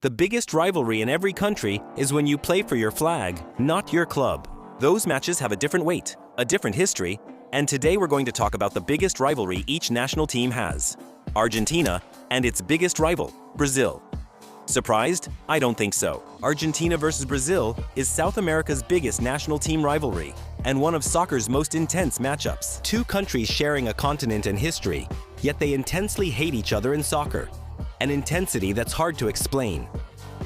The biggest rivalry in every country is when you play for your flag, not your club. Those matches have a different weight, a different history, and today we're going to talk about the biggest rivalry each national team has: Argentina and its biggest rival, Brazil. Surprised? I don't think so. Argentina versus Brazil is South America's biggest national team rivalry and one of soccer's most intense matchups. Two countries sharing a continent and history, yet they intensely hate each other in soccer. An intensity that's hard to explain.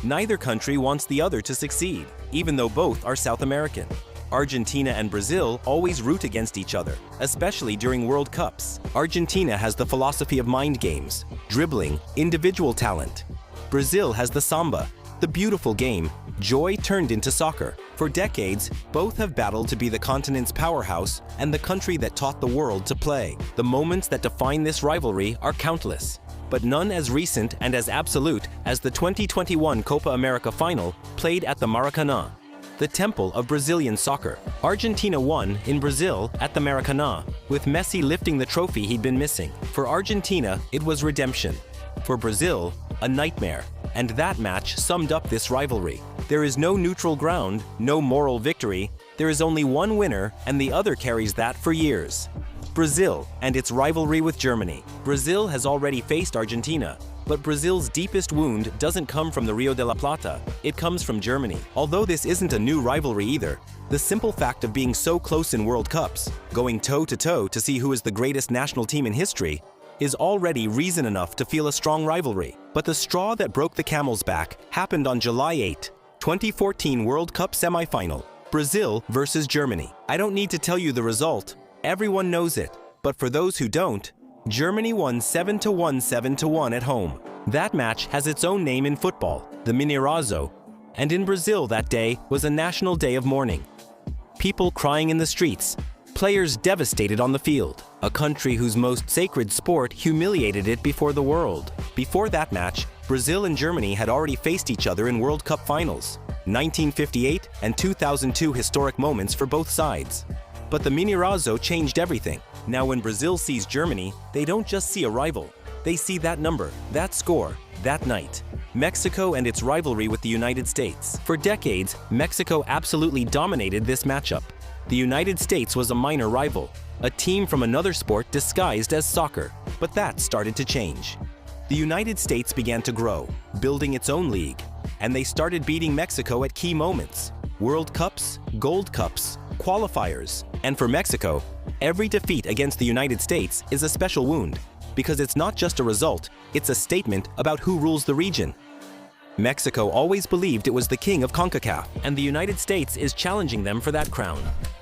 Neither country wants the other to succeed, even though both are South American. Argentina and Brazil always root against each other, especially during World Cups. Argentina has the philosophy of mind games, dribbling, individual talent. Brazil has the samba, the beautiful game, joy turned into soccer. For decades, both have battled to be the continent's powerhouse and the country that taught the world to play. The moments that define this rivalry are countless, but none as recent and as absolute as the 2021 Copa America final played at the Maracanã, the temple of Brazilian soccer. Argentina won in Brazil at the Maracanã, with Messi lifting the trophy he'd been missing. For Argentina, it was redemption. For Brazil, a nightmare. And that match summed up this rivalry. There is no neutral ground, no moral victory. There is only one winner, and the other carries that for years. Brazil and its rivalry with Germany. Brazil has already faced Argentina, but Brazil's deepest wound doesn't come from the Rio de la Plata, it comes from Germany. Although this isn't a new rivalry either, the simple fact of being so close in World Cups, going toe-to-toe to see who is the greatest national team in history, is already reason enough to feel a strong rivalry. But the straw that broke the camel's back happened on July 8, 2014 World Cup semifinal, Brazil versus Germany. I don't need to tell you the result. Everyone knows it, but for those who don't, Germany won 7-1, 7-1 at home. That match has its own name in football, the Mineirazo, and in Brazil that day was a national day of mourning. People crying in the streets, players devastated on the field, a country whose most sacred sport humiliated it before the world. Before that match, Brazil and Germany had already faced each other in World Cup finals, 1958 and 2002 historic moments for both sides. But the Mineirazo changed everything. Now when Brazil sees Germany, they don't just see a rival. They see that number, that score, that night. Mexico and its rivalry with the United States. For decades, Mexico absolutely dominated this matchup. The United States was a minor rival, a team from another sport disguised as soccer. But that started to change. The United States began to grow, building its own league, and they started beating Mexico at key moments. World Cups, Gold Cups, qualifiers. And for Mexico, every defeat against the United States is a special wound, because it's not just a result, it's a statement about who rules the region. Mexico always believed it was the king of CONCACAF, and the United States is challenging them for that crown.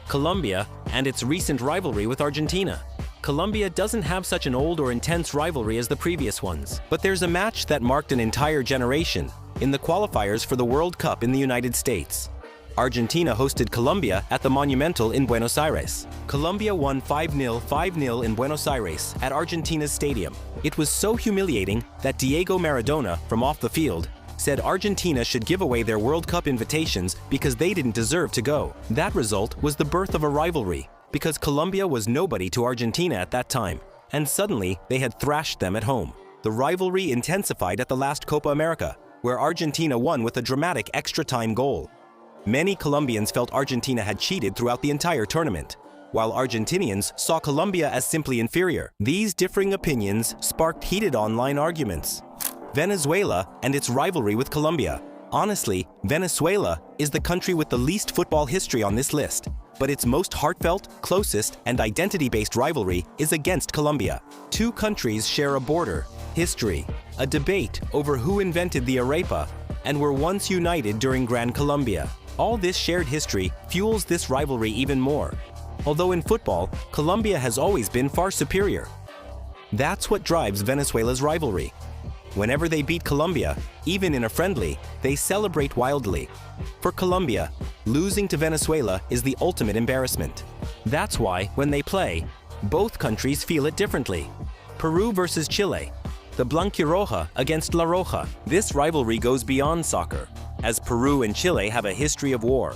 Colombia and its recent rivalry with Argentina. Colombia doesn't have such an old or intense rivalry as the previous ones, but there's a match that marked an entire generation in the qualifiers for the World Cup in the United States. Argentina hosted Colombia at the Monumental in Buenos Aires. Colombia won 5-0 in Buenos Aires at Argentina's stadium. It was so humiliating that Diego Maradona, from off the field, said Argentina should give away their World Cup invitations because they didn't deserve to go. That result was the birth of a rivalry, because Colombia was nobody to Argentina at that time, and suddenly they had thrashed them at home. The rivalry intensified at the last Copa America, where Argentina won with a dramatic extra-time goal. Many Colombians felt Argentina had cheated throughout the entire tournament, while Argentinians saw Colombia as simply inferior. These differing opinions sparked heated online arguments. Venezuela and its rivalry with Colombia. Honestly, Venezuela is the country with the least football history on this list, but its most heartfelt, closest, and identity-based rivalry is against Colombia. Two countries share a border, history, a debate over who invented the arepa, and were once united during Gran Colombia. All this shared history fuels this rivalry even more. Although in football, Colombia has always been far superior. That's what drives Venezuela's rivalry. Whenever they beat Colombia, even in a friendly, they celebrate wildly. For Colombia, losing to Venezuela is the ultimate embarrassment. That's why, when they play, both countries feel it differently. Peru versus Chile. The Blanquirroja against La Roja. This rivalry goes beyond soccer, as Peru and Chile have a history of war.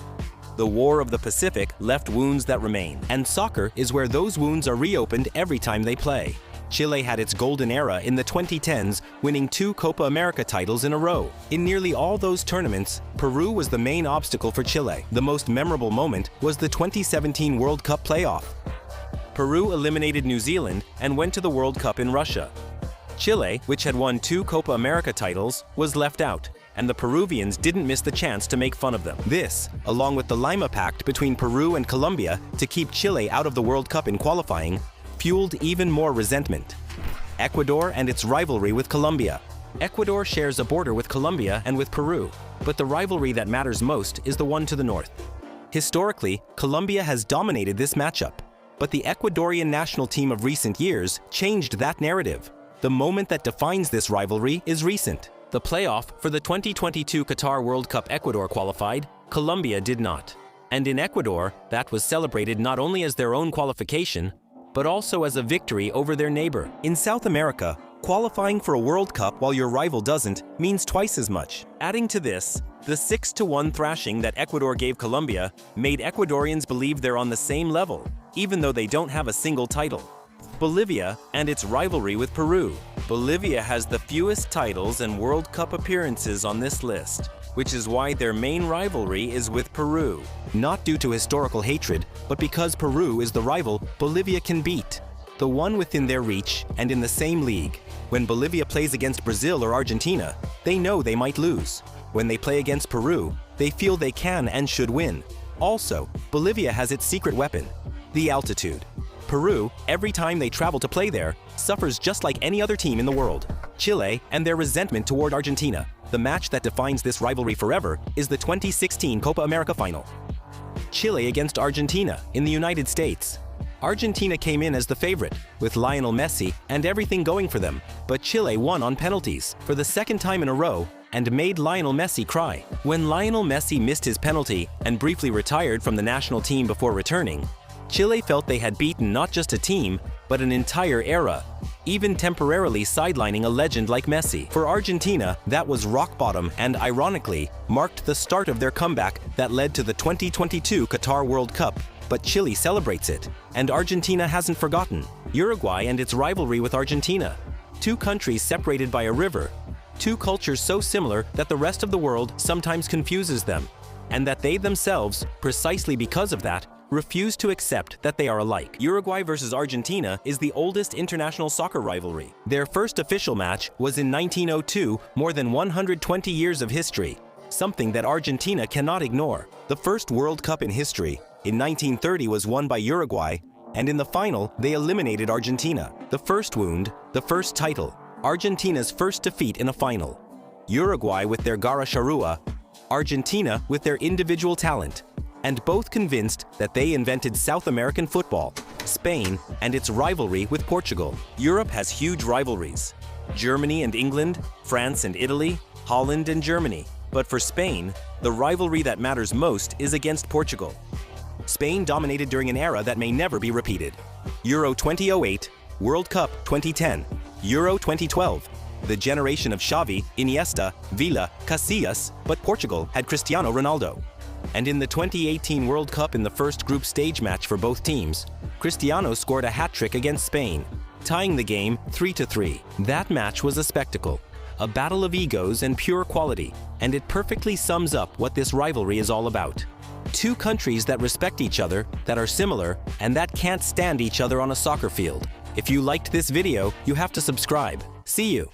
The War of the Pacific left wounds that remain, and soccer is where those wounds are reopened every time they play. Chile had its golden era in the 2010s, winning 2 Copa America titles in a row. In nearly all those tournaments, Peru was the main obstacle for Chile. The most memorable moment was the 2017 World Cup playoff. Peru eliminated New Zealand and went to the World Cup in Russia. Chile, which had won 2 Copa America titles, was left out, and the Peruvians didn't miss the chance to make fun of them. This, along with the Lima Pact between Peru and Colombia to keep Chile out of the World Cup in qualifying, fueled even more resentment. Ecuador and its rivalry with Colombia. Ecuador shares a border with Colombia and with Peru, but the rivalry that matters most is the one to the north. Historically, Colombia has dominated this matchup, but the Ecuadorian national team of recent years changed that narrative. The moment that defines this rivalry is recent. The playoff for the 2022 Qatar World Cup Ecuador qualified, Colombia did not. And in Ecuador, that was celebrated not only as their own qualification, but also as a victory over their neighbor. In South America, qualifying for a World Cup while your rival doesn't means twice as much. Adding to this, the 6-1 thrashing that Ecuador gave Colombia made Ecuadorians believe they're on the same level, even though they don't have a single title. Bolivia and its rivalry with Peru. Bolivia has the fewest titles and World Cup appearances on this list, which is why their main rivalry is with Peru. Not due to historical hatred, but because Peru is the rival Bolivia can beat, the one within their reach and in the same league. When Bolivia plays against Brazil or Argentina, they know they might lose. When they play against Peru, they feel they can and should win. Also, Bolivia has its secret weapon, the altitude. Peru, every time they travel to play there, suffers just like any other team in the world. Chile and their resentment toward Argentina. The match that defines this rivalry forever is the 2016 Copa America final. Chile against Argentina in the United States. Argentina came in as the favorite, with Lionel Messi and everything going for them, but Chile won on penalties for the second time in a row and made Lionel Messi cry. When Lionel Messi missed his penalty and briefly retired from the national team before returning, Chile felt they had beaten not just a team, but an entire era, even temporarily sidelining a legend like Messi. For Argentina, that was rock bottom and, ironically, marked the start of their comeback that led to the 2022 Qatar World Cup. But Chile celebrates it, and Argentina hasn't forgotten. Uruguay and its rivalry with Argentina. 2 countries separated by a river. 2 cultures so similar that the rest of the world sometimes confuses them, and that they themselves, precisely because of that, refuse to accept that they are alike. Uruguay versus Argentina is the oldest international soccer rivalry. Their first official match was in 1902, more than 120 years of history, something that Argentina cannot ignore. The first World Cup in history, in 1930, was won by Uruguay, and in the final, they eliminated Argentina. The first wound, the first title, Argentina's first defeat in a final. Uruguay with their Garra Charrua, Argentina with their individual talent, and both convinced that they invented South American football. Spain and its rivalry with Portugal. Europe has huge rivalries. Germany and England, France and Italy, Holland and Germany. But for Spain, the rivalry that matters most is against Portugal. Spain dominated during an era that may never be repeated. Euro 2008, World Cup 2010, Euro 2012, the generation of Xavi, Iniesta, Villa, Casillas, but Portugal had Cristiano Ronaldo. And in the 2018 World Cup in the first group stage match for both teams, Cristiano scored a hat-trick against Spain, tying the game 3-3. That match was a spectacle, a battle of egos and pure quality, and it perfectly sums up what this rivalry is all about. 2 countries that respect each other, that are similar, and that can't stand each other on a soccer field. If you liked this video, you have to subscribe. See you!